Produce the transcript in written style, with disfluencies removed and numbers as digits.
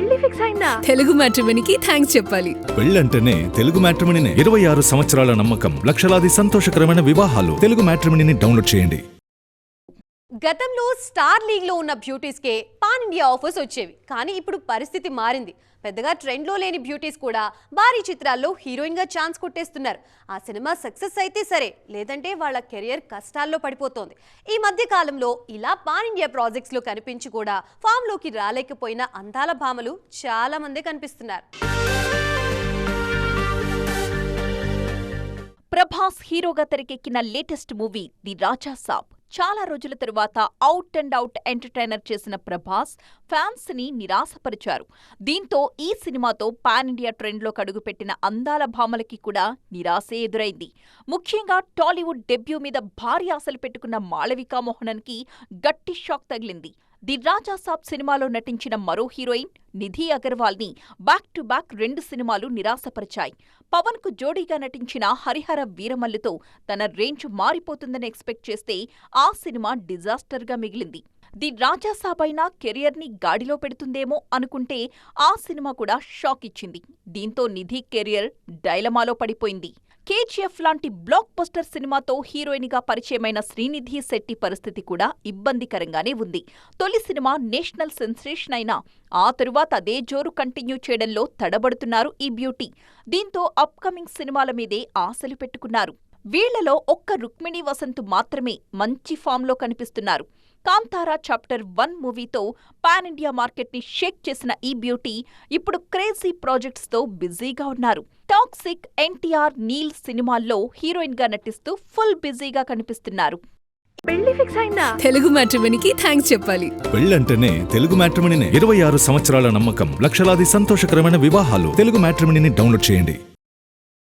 పెళ్లి ఫిక్స్ అయిందా? తెలుగు మ్యాట్రిమోనీకి థ్యాంక్స్ చెప్పాలి. పెళ్ళంటేనే తెలుగు మ్యాట్రిమోనీనే. 26 సంవత్సరాల నమ్మకం, లక్షలాది సంతోషకరమైన వివాహాలు. తెలుగు మ్యాట్రిమోనీని డౌన్లోడ్ చేయండి. గతంలో స్టార్ లీగ్లో ఉన్న బ్యూటీస్కే పాన్ ఇండియా ఆఫర్స్ వచ్చేవి. కానీ ఇప్పుడు పరిస్థితి మారింది. పెద్దగా ట్రెండ్లో లేని బ్యూటీస్ కూడా భారీ చిత్రాల్లో హీరోయిన్గా ఛాన్స్ కొట్టేస్తున్నారు. ఆ సినిమా సక్సెస్ అయితే సరే, లేదంటే వాళ్ళ కెరియర్ కష్టాల్లో పడిపోతోంది. ఈ మధ్య కాలంలో ఇలా పాన్ ఇండియా ప్రాజెక్ట్స్లో కనిపించి కూడా ఫామ్లోకి రాలేకపోయిన అందాల భామలు చాలా మందే కనిపిస్తున్నారు. ప్రభాస్ హీరోగా తెరకెక్కిన లేటెస్ట్ మూవీ ది రాజా సాబ్. చాలా రోజుల తరువాత అవుట్ అండ్ అవుట్ ఎంటర్టైనర్ చేసిన ప్రభాస్ ఫ్యాన్స్ ని నిరాశపరిచారు. దీంతో ఈ సినిమాతో పాన్ ఇండియా ట్రెండ్లో అడుగుపెట్టిన అందాల భామలకి కూడా నిరాశే ఎదురైంది. ముఖ్యంగా టాలీవుడ్ డెబ్యూ మీద భారీ ఆశలు పెట్టుకున్న మాళవికా మోహనన్ కి గట్టి షాక్ తగిలింది. ది రాజా సాబ్ సినిమాలో నటించిన మరో హీరోయిన్ నిధి అగర్వాల్ ని బ్యాక్ టు బ్యాక్ 2 సినిమాలు నిరాశపరిచాయి. పవన్ కు జోడీగా నటించిన హరిహర వీరమల్లుతో తన రేంజ్ మారిపోతుందని ఎక్స్పెక్ట్ చేస్తే ఆ సినిమా డిజాస్టర్ గా మిగిలింది. ది రాజా సాబ్ అయినా కెరియర్ ని గాడిలో పెడుతుందేమో అనుకుంటే ఆ సినిమా కూడా షాక్ ఇచ్చింది. దీంతో నిధి కెరియర్ డైలమాలో పడిపోయింది. కేజీఎఫ్ లాంటి బ్లాక్ బస్టర్ సినిమాతో హీరోయిన్ గా పరిచయమైన శ్రీనిధి శెట్టి పరిస్థితి కూడా ఇబ్బందికరంగానే ఉంది. తొలి సినిమా నేషనల్ సెన్సేషన్ అయినా ఆ తరువాత అదే జోరు కంటిన్యూ చేయడంలో తడబడుతున్నారు ఈ బ్యూటీ. దీంతో అప్కమింగ్ సినిమాల మీదే ఆశలు పెట్టుకున్నారు. వీళ్లలో ఒక్క రుక్మిణి వసంత్ మాత్రమే మంచి ఫామ్లో కనిపిస్తున్నారు. కాంతారా చాప్టర్ 1 మూవీతో పాన్ ఇండియా మార్కెట్ ని షేక్ చేసిన ఈ బ్యూటీ ఇప్పుడు క్రేజీ ప్రాజెక్ట్స్ తో బిజీగా ఉన్నారు. టాక్సిక్, ఎన్టీఆర్, నీల్ సినిమాల్లో హీరోయిన్ గా నటిస్తూ ఫుల్ బిజీగా కనిపిస్తున్నారు. పెళ్లి ఫిక్స్ అయిందా? తెలుగు మ్యాట్రిమోనీకి థ్యాంక్స్ చెప్పాలి. పెళ్ళంటేనే తెలుగు మ్యాట్రిమోనీనే. 26 సంవత్సరాల నమ్మకం, లక్షలాది సంతోషకరమైన వివాహాలు. తెలుగు మ్యాట్రిమోనీని డౌన్లోడ్ చేయండి.